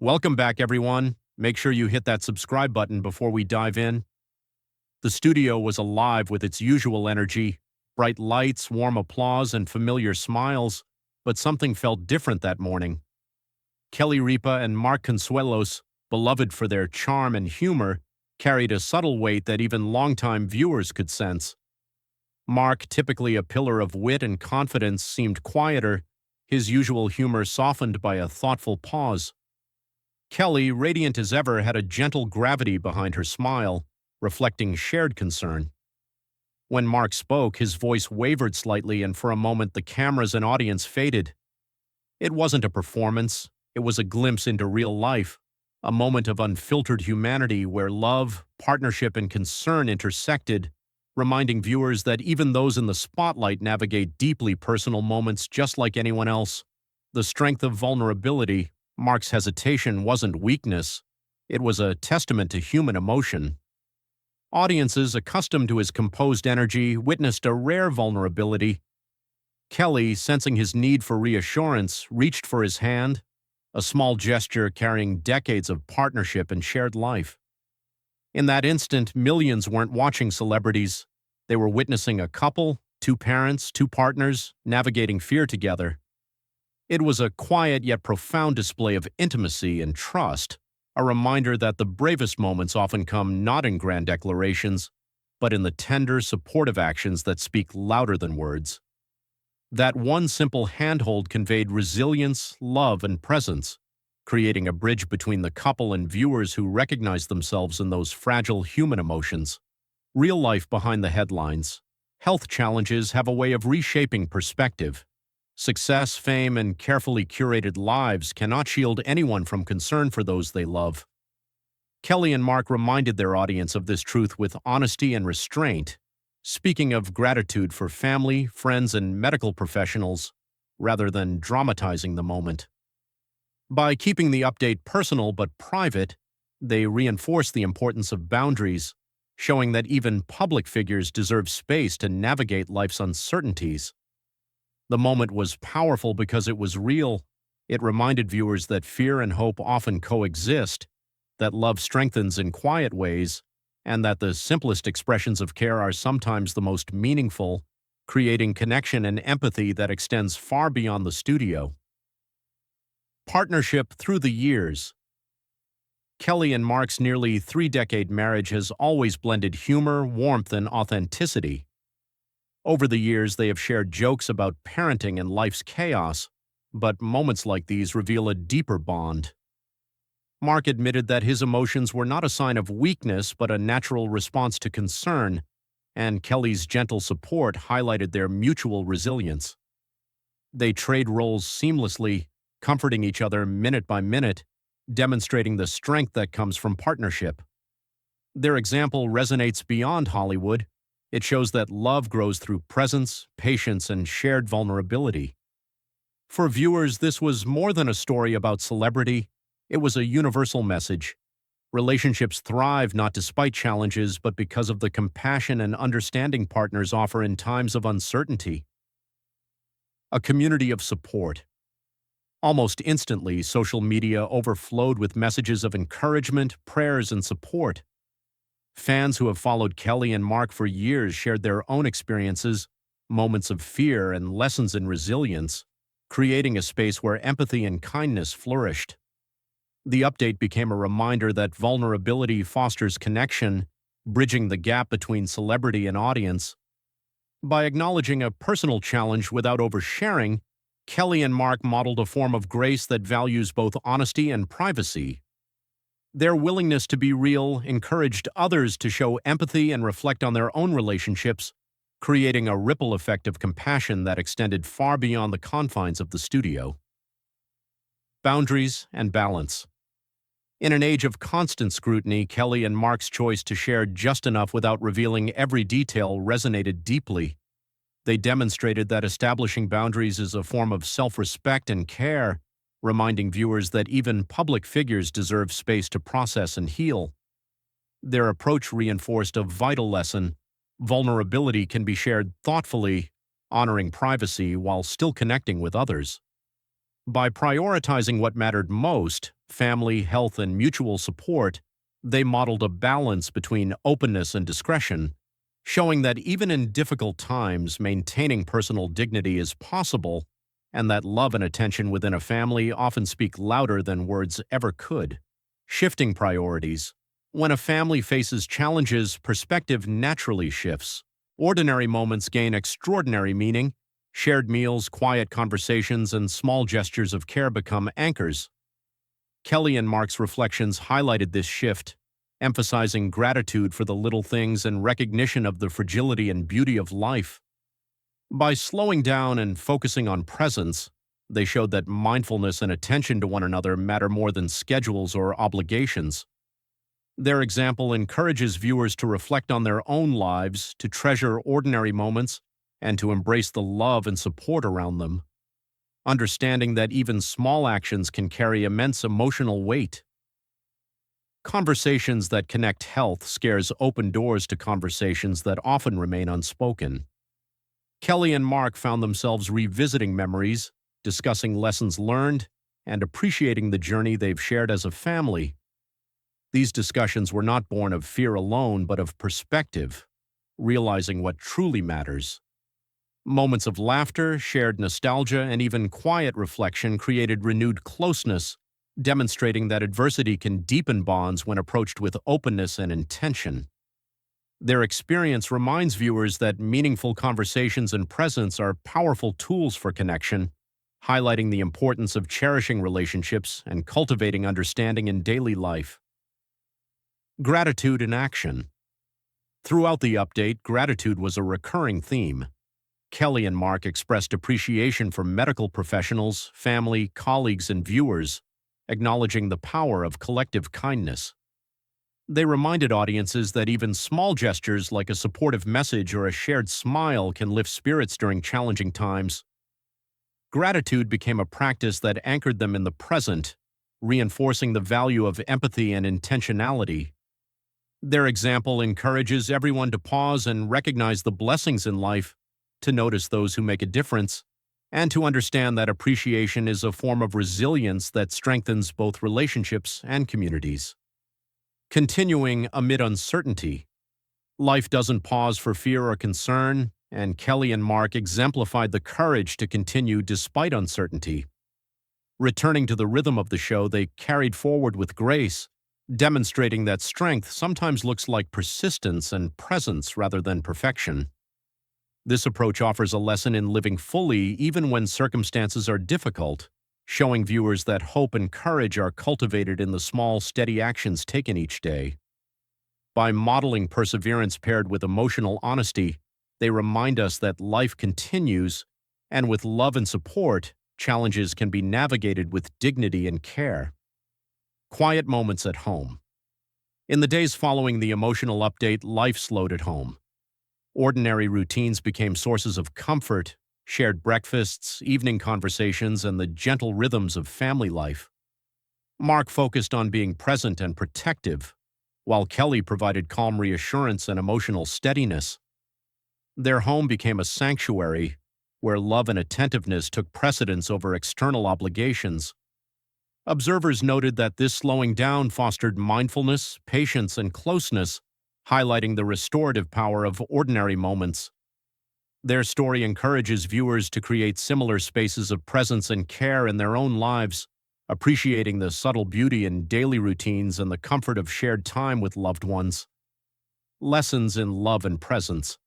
Welcome back, everyone. Make sure you hit that subscribe button before we dive in. The studio was alive with its usual energy, bright lights, warm applause, and familiar smiles, but something felt different that morning. Kelly Ripa and Mark Consuelos, beloved for their charm and humor, carried a subtle weight that even longtime viewers could sense. Mark, typically a pillar of wit and confidence, seemed quieter, his usual humor softened by a thoughtful pause. Kelly, radiant as ever, had a gentle gravity behind her smile, reflecting shared concern. When Mark spoke, his voice wavered slightly, and for a moment the cameras and audience faded. It wasn't a performance, it was a glimpse into real life, a moment of unfiltered humanity where love, partnership, and concern intersected, reminding viewers that even those in the spotlight navigate deeply personal moments just like anyone else. The strength of vulnerability, Mark's hesitation, wasn't weakness, it was a testament to human emotion. Audiences, accustomed to his composed energy, witnessed a rare vulnerability. Kelly, sensing his need for reassurance, reached for his hand, a small gesture carrying decades of partnership and shared life. In that instant, millions weren't watching celebrities. They were witnessing a couple, two parents, two partners, navigating fear together. It was a quiet yet profound display of intimacy and trust, a reminder that the bravest moments often come not in grand declarations, but in the tender, supportive actions that speak louder than words. That one simple handhold conveyed resilience, love, and presence, creating a bridge between the couple and viewers who recognize themselves in those fragile human emotions. Real life behind the headlines. Health challenges have a way of reshaping perspective. Success, fame, and carefully curated lives cannot shield anyone from concern for those they love. Kelly and Mark reminded their audience of this truth with honesty and restraint, speaking of gratitude for family, friends, and medical professionals, rather than dramatizing the moment. By keeping the update personal but private, they reinforced the importance of boundaries, showing that even public figures deserve space to navigate life's uncertainties. The moment was powerful because it was real. It reminded viewers that fear and hope often coexist, that love strengthens in quiet ways, and that the simplest expressions of care are sometimes the most meaningful, creating connection and empathy that extends far beyond the studio. Partnership through the years. Kelly and Mark's nearly three-decade marriage has always blended humor, warmth, and authenticity. Over the years, they have shared jokes about parenting and life's chaos, but moments like these reveal a deeper bond. Mark admitted that his emotions were not a sign of weakness but a natural response to concern, and Kelly's gentle support highlighted their mutual resilience. They trade roles seamlessly, comforting each other minute by minute, demonstrating the strength that comes from partnership. Their example resonates beyond Hollywood. It shows that love grows through presence, patience, and shared vulnerability. For viewers, this was more than a story about celebrity. It was a universal message. Relationships thrive not despite challenges, but because of the compassion and understanding partners offer in times of uncertainty. A community of support. Almost instantly, social media overflowed with messages of encouragement, prayers, and support. Fans who have followed Kelly and Mark for years shared their own experiences, moments of fear, and lessons in resilience, creating a space where empathy and kindness flourished. The update became a reminder that vulnerability fosters connection, bridging the gap between celebrity and audience. By acknowledging a personal challenge without oversharing, Kelly and Mark modeled a form of grace that values both honesty and privacy. Their willingness to be real encouraged others to show empathy and reflect on their own relationships, creating a ripple effect of compassion that extended far beyond the confines of the studio. Boundaries and balance. In an age of constant scrutiny, Kelly and Mark's choice to share just enough without revealing every detail resonated deeply. They demonstrated that establishing boundaries is a form of self-respect and care, reminding viewers that even public figures deserve space to process and heal. Their approach reinforced a vital lesson: vulnerability can be shared thoughtfully, honoring privacy while still connecting with others. By prioritizing what mattered most, family, health, and mutual support, they modeled a balance between openness and discretion, showing that even in difficult times, maintaining personal dignity is possible, and that love and attention within a family often speak louder than words ever could. Shifting priorities. When a family faces challenges, perspective naturally shifts. Ordinary moments gain extraordinary meaning. Shared meals, quiet conversations, and small gestures of care become anchors. Kelly and Mark's reflections highlighted this shift, emphasizing gratitude for the little things and recognition of the fragility and beauty of life. By slowing down and focusing on presence, they showed that mindfulness and attention to one another matter more than schedules or obligations. Their example encourages viewers to reflect on their own lives, to treasure ordinary moments, and to embrace the love and support around them, understanding that even small actions can carry immense emotional weight. Conversations that connect health scares open doors to conversations that often remain unspoken. Kelly and Mark found themselves revisiting memories, discussing lessons learned, and appreciating the journey they've shared as a family. These discussions were not born of fear alone, but of perspective, realizing what truly matters. Moments of laughter, shared nostalgia, and even quiet reflection created renewed closeness, demonstrating that adversity can deepen bonds when approached with openness and intention. Their experience reminds viewers that meaningful conversations and presence are powerful tools for connection, highlighting the importance of cherishing relationships and cultivating understanding in daily life. Gratitude in action. Throughout the update, gratitude was a recurring theme. Kelly and Mark expressed appreciation for medical professionals, family, colleagues, and viewers, acknowledging the power of collective kindness. They reminded audiences that even small gestures like a supportive message or a shared smile can lift spirits during challenging times. Gratitude became a practice that anchored them in the present, reinforcing the value of empathy and intentionality. Their example encourages everyone to pause and recognize the blessings in life, to notice those who make a difference, and to understand that appreciation is a form of resilience that strengthens both relationships and communities. Continuing amid uncertainty. Life doesn't pause for fear or concern, and Kelly and Mark exemplified the courage to continue despite uncertainty. Returning to the rhythm of the show, they carried forward with grace, demonstrating that strength sometimes looks like persistence and presence rather than perfection. This approach offers a lesson in living fully even when circumstances are difficult, showing viewers that hope and courage are cultivated in the small, steady actions taken each day. By modeling perseverance paired with emotional honesty, they remind us that life continues, and with love and support, challenges can be navigated with dignity and care. Quiet moments at home. In the days following the emotional update, life slowed at home. Ordinary routines became sources of comfort, shared breakfasts, evening conversations, and the gentle rhythms of family life. Mark focused on being present and protective, while Kelly provided calm reassurance and emotional steadiness. Their home became a sanctuary where love and attentiveness took precedence over external obligations. Observers noted that this slowing down fostered mindfulness, patience, and closeness, highlighting the restorative power of ordinary moments. Their story encourages viewers to create similar spaces of presence and care in their own lives, appreciating the subtle beauty in daily routines and the comfort of shared time with loved ones. Lessons in love and presence.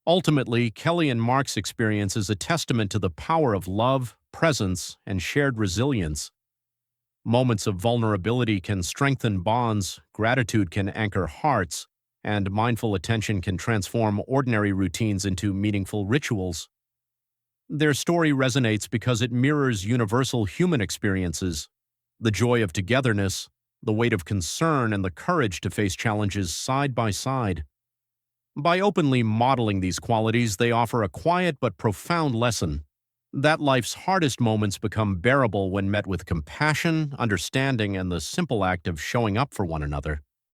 Ultimately, Kelly and Mark's experience is a testament to the power of love, presence, and shared resilience. Moments of vulnerability can strengthen bonds, gratitude can anchor hearts, and mindful attention can transform ordinary routines into meaningful rituals. Their story resonates because it mirrors universal human experiences, the joy of togetherness, the weight of concern, and the courage to face challenges side by side. By openly modeling these qualities, they offer a quiet but profound lesson that life's hardest moments become bearable when met with compassion, understanding, and the simple act of showing up for one another.